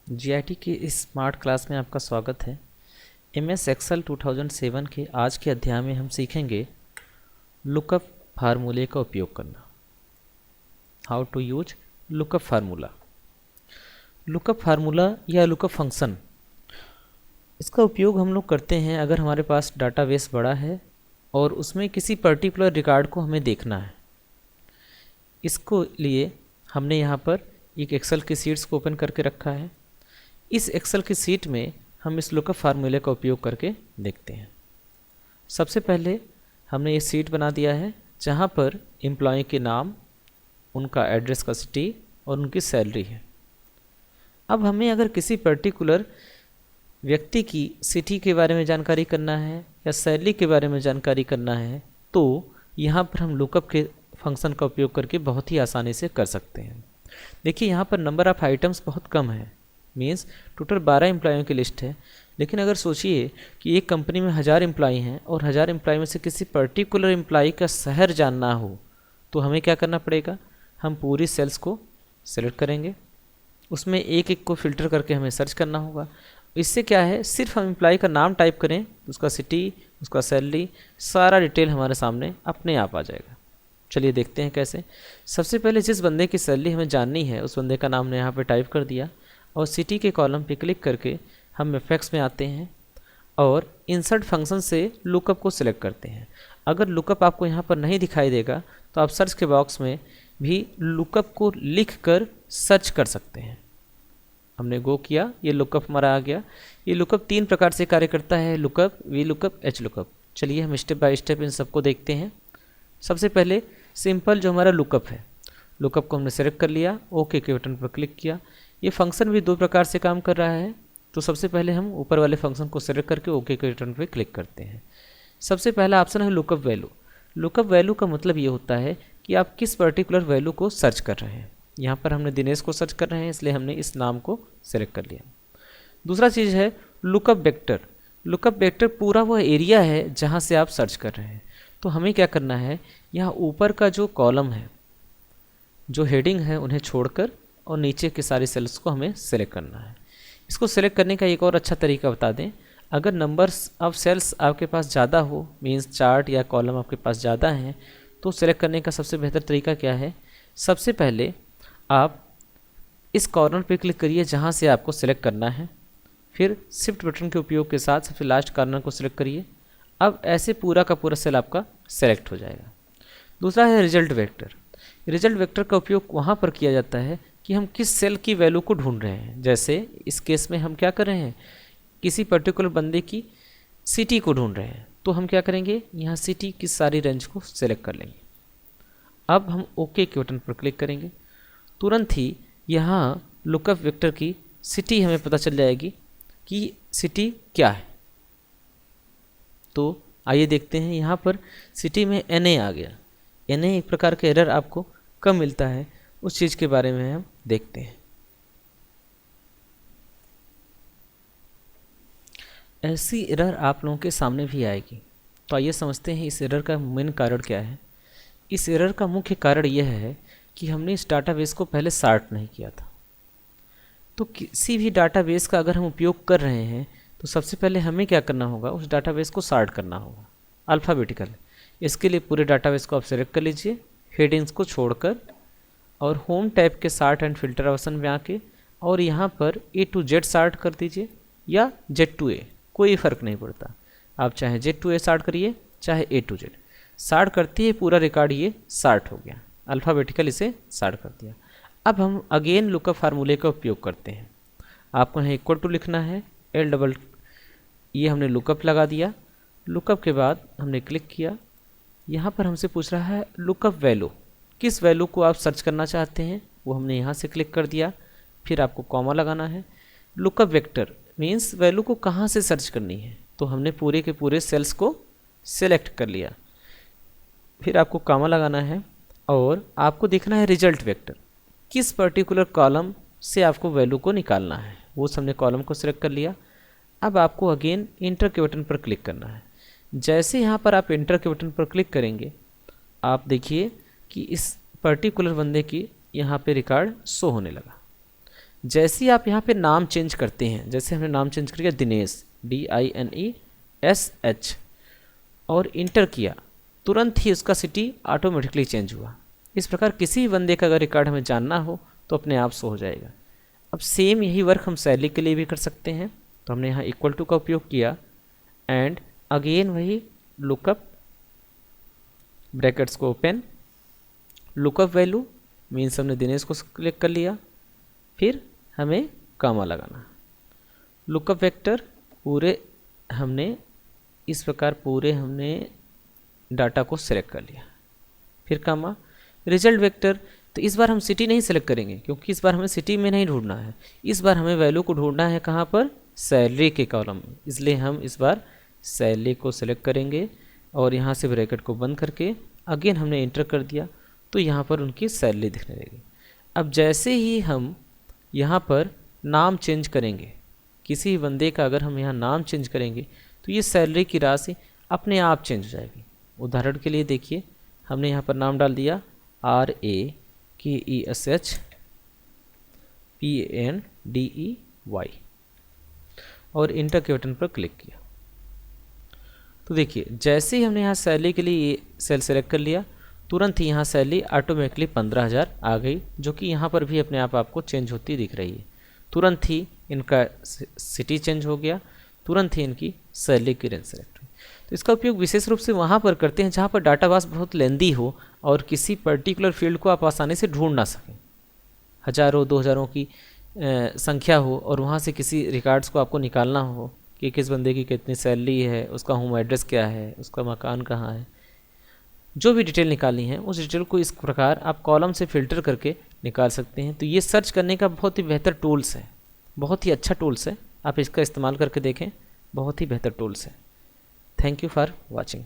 GIT की इस smart class में आपका स्वागत है। एमएस एक्सेल 2007 के आज के अध्याय में हम सीखेंगे लुकअप फार्मूले का उपयोग करना। How to use lookup formula. Lookup formula या लुकअप फंक्शन, इसका उपयोग हम लोग करते हैं अगर हमारे पास डाटाबेस बड़ा है और उसमें किसी पर्टिकुलर रिकॉर्ड को हमें देखना है। इसको लिए हमने यहाँ पर एक एक्सेल की शीट्स को ओपन करके रखा है। इस एक्सेल की शीट में हम इस लुकअप फार्मूले का उपयोग करके देखते हैं। सबसे पहले हमने ये शीट बना दिया है जहाँ पर एम्प्लॉय के नाम, उनका एड्रेस का सिटी और उनकी सैलरी है। अब हमें अगर किसी पर्टिकुलर व्यक्ति की सिटी के बारे में जानकारी करना है या सैलरी के बारे में जानकारी करना है तो यहाँ पर हम लुकअप के फंक्शन का उपयोग करके बहुत ही आसानी से कर सकते हैं। देखिए यहाँ पर नंबर ऑफ़ आइटम्स बहुत कम है, मीन्स टोटल 12 एम्प्लॉयों की लिस्ट है। लेकिन अगर सोचिए कि एक कंपनी में 1000 एम्प्लॉय हैं और 1000 एम्प्लॉय में से किसी पर्टिकुलर एम्प्लॉय का शहर जानना हो तो हमें क्या करना पड़ेगा, हम पूरी सेल्स को सेलेक्ट करेंगे, उसमें एक एक को फ़िल्टर करके हमें सर्च करना होगा। इससे क्या है, सिर्फ हम एम्प्लॉय का नाम टाइप करें, उसका सिटी, उसका सैलरी, सारा डिटेल हमारे सामने अपने आप आ जाएगा। चलिए देखते हैं कैसे। सबसे पहले जिस बंदे की सैलरी हमें जाननी है उस बंदे का नाम हमने यहाँ पर टाइप कर दिया और सिटी के कॉलम पे क्लिक करके हम इफेक्ट्स में आते हैं और इंसर्ट फंक्शन से लुकअप को सिलेक्ट करते हैं। अगर लुकअप आपको यहाँ पर नहीं दिखाई देगा तो आप सर्च के बॉक्स में भी लुकअप को लिख कर सर्च कर सकते हैं। हमने गो किया, ये लुकअप हमारा आ गया। ये लुकअप 3 प्रकार से कार्य करता है, lookup, V lookup, H lookup. चलिए हम स्टेप बाय स्टेप इन सबको देखते हैं। सबसे पहले सिंपल जो हमारा लुकअप है, लुकअप को हमने सेलेक्ट कर लिया, ओके के बटन पर क्लिक किया। ये फंक्शन भी 2 प्रकार से काम कर रहा है, तो सबसे पहले हम ऊपर वाले फंक्शन को सेलेक्ट करके ओके के बटन पर क्लिक करते हैं। सबसे पहला ऑप्शन है लुकअप वैल्यू। लुकअप वैल्यू का मतलब ये होता है कि आप किस पर्टिकुलर वैल्यू को सर्च कर रहे हैं। यहाँ पर हमने दिनेश को सर्च कर रहे हैं, इसलिए हमने इस नाम को सेलेक्ट कर लिया। दूसरा चीज़ है लुकअप वेक्टर। लुकअप वेक्टर पूरा वह एरिया है जहाँ से आप सर्च कर रहे हैं। तो हमें क्या करना है, यहाँ ऊपर का जो कॉलम है, जो हेडिंग है, उन्हें छोड़कर और नीचे के सारी सेल्स को हमें सेलेक्ट करना है। इसको सेलेक्ट करने का एक और अच्छा तरीका बता दें, अगर नंबर्स ऑफ सेल्स आपके पास ज़्यादा हो, मीन्स चार्ट या कॉलम आपके पास ज़्यादा हैं, तो सेलेक्ट करने का सबसे बेहतर तरीका क्या है, सबसे पहले आप इस कॉर्नर पे क्लिक करिए जहाँ से आपको सेलेक्ट करना है, फिर शिफ्ट बटन के उपयोग के साथ सबसे लास्ट कॉर्नर को सिलेक्ट करिए। अब ऐसे पूरा का पूरा सेल आपका सेलेक्ट हो जाएगा। दूसरा है रिजल्ट वेक्टर। रिजल्ट वेक्टर का उपयोग वहाँ पर किया जाता है कि हम किस सेल की वैल्यू को ढूंढ रहे हैं। जैसे इस केस में हम क्या कर रहे हैं, किसी पर्टिकुलर बंदे की सिटी को ढूंढ रहे हैं, तो हम क्या करेंगे, यहाँ सिटी की सारी रेंज को सेलेक्ट कर लेंगे। अब हम ओके के बटन पर क्लिक करेंगे, तुरंत ही यहाँ लुकअप वेक्टर की सिटी हमें पता चल जाएगी कि सिटी क्या है। तो आइए देखते हैं, यहाँ पर सिटी में NA आ गया। NA एक प्रकार का एरर आपको कब मिलता है, उस चीज़ के बारे में हम देखते हैं। ऐसी एरर आप लोगों के सामने भी आएगी, तो आइए समझते हैं इस एरर का मेन कारण क्या है। इस एरर का मुख्य कारण यह है कि हमने इस डाटाबेस को पहले सॉर्ट नहीं किया था। तो किसी भी डाटाबेस का अगर हम उपयोग कर रहे हैं तो सबसे पहले हमें क्या करना होगा, उस डाटाबेस को सॉर्ट करना होगा अल्फ़ाबेटिकल। इसके लिए पूरे डाटाबेस को आप सेलेक्ट कर लीजिए, हेडिंग्स को छोड़कर, और होम टैब के सॉर्ट एंड फिल्टर ऑप्शन में आके और यहाँ पर A to Z सॉर्ट कर दीजिए या Z to A, कोई फ़र्क नहीं पड़ता। आप चाहे Z to A सॉर्ट करिए, चाहे A to Z सॉर्ट करती है, पूरा रिकॉर्ड ये सॉर्ट हो गया, अल्फ़ाबेटिकल इसे सॉर्ट कर दिया। अब हम अगेन लुकअप फार्मूले का उपयोग करते हैं। आपको यहाँ इक्वल टू लिखना है, L डबल, ये हमने लुकअप लगा दिया। लुकअप के बाद हमने क्लिक किया, यहाँ पर हमसे पूछ रहा है लुकअप वैल्यू, किस वैल्यू को आप सर्च करना चाहते हैं, वो हमने यहाँ से क्लिक कर दिया। फिर आपको कॉमा लगाना है। लुकअप वेक्टर मीन्स वैल्यू को कहाँ से सर्च करनी है, तो हमने पूरे के पूरे सेल्स को सेलेक्ट कर लिया। फिर आपको कॉमा लगाना है और आपको देखना है रिजल्ट वेक्टर, किस पर्टिकुलर कॉलम से आपको वैल्यू को निकालना है, वो हमने कॉलम को सिलेक्ट कर लिया। अब आपको अगेन इंटर के बटन पर क्लिक करना है। जैसे यहाँ पर आप इंटर के बटन पर क्लिक करेंगे, आप देखिए कि इस पर्टिकुलर बंदे की यहाँ पे रिकॉर्ड शो होने लगा। जैसे ही आप यहाँ पे नाम चेंज करते हैं, जैसे हमने नाम चेंज कर दिया दिनेश, DINESH, और इंटर किया, तुरंत ही उसका सिटी ऑटोमेटिकली चेंज हुआ। इस प्रकार किसी भी बंदे का अगर रिकॉर्ड हमें जानना हो तो अपने आप से हो जाएगा। अब सेम यही वर्क हम सैलरी के लिए भी कर सकते हैं। तो हमने यहाँ इक्वल टू का उपयोग किया एंड अगेन वही लुकअप, ब्रैकेट्स को ओपन, लुकअप वैल्यू मीन्स हमने दिनेश को सिलेक्ट कर लिया, फिर हमें कामा लगाना। लुकअप वेक्टर पूरे हमने इस प्रकार पूरे हमने डाटा को सिलेक्ट कर लिया, फिर कामा। रिजल्ट वेक्टर, तो इस बार हम सिटी नहीं सेलेक्ट करेंगे क्योंकि इस बार हमें सिटी में नहीं ढूंढना है, इस बार हमें वैल्यू को ढूंढना है कहाँ पर, सैलरी के कॉलम में। इसलिए हम इस बार सैलरी को सिलेक्ट करेंगे और यहाँ से ब्रैकेट को बंद करके अगेन हमने इंटर कर दिया, तो यहाँ पर उनकी सैलरी दिखने लगेगी। अब जैसे ही हम यहाँ पर नाम चेंज करेंगे, किसी भी बंदे का अगर हम यहाँ नाम चेंज करेंगे तो ये सैलरी की राशि अपने आप चेंज हो जाएगी। उदाहरण के लिए देखिए, हमने यहाँ पर नाम डाल दिया RAKESHPANDEY और इंटर के बटन पर क्लिक किया। तो देखिए जैसे ही हमने यहाँ सैलरी के लिए ये सेल सेलेक्ट कर लिया, तुरंत ही यहाँ सैलरी ऑटोमेटिकली 15,000 आ गई, जो कि यहाँ पर भी अपने आप आपको चेंज होती दिख रही है। तुरंत ही इनका सिटी चेंज हो गया, तुरंत ही इनकी सैलरी की रेंज सेलेक्ट हुई। तो इसका उपयोग विशेष रूप से वहाँ पर करते हैं जहाँ पर डाटाबेस बहुत लेंदी हो और किसी पर्टिकुलर फील्ड को आप आसानी से ढूंढ ना सकें। हजारों 2,000 की संख्या हो और वहाँ से किसी रिकॉर्ड्स को आपको निकालना हो कि किस बंदे की कितनी सैलरी है, उसका होम एड्रेस क्या है, उसका मकान कहाँ है, जो भी डिटेल निकालनी है उस डिटेल को इस प्रकार आप कॉलम से फिल्टर करके निकाल सकते हैं। तो ये सर्च करने का बहुत ही बेहतर टूल्स है, बहुत ही अच्छा टूल्स है। आप इसका इस्तेमाल करके देखें, बहुत ही बेहतर टूल्स है। Thank you for watching.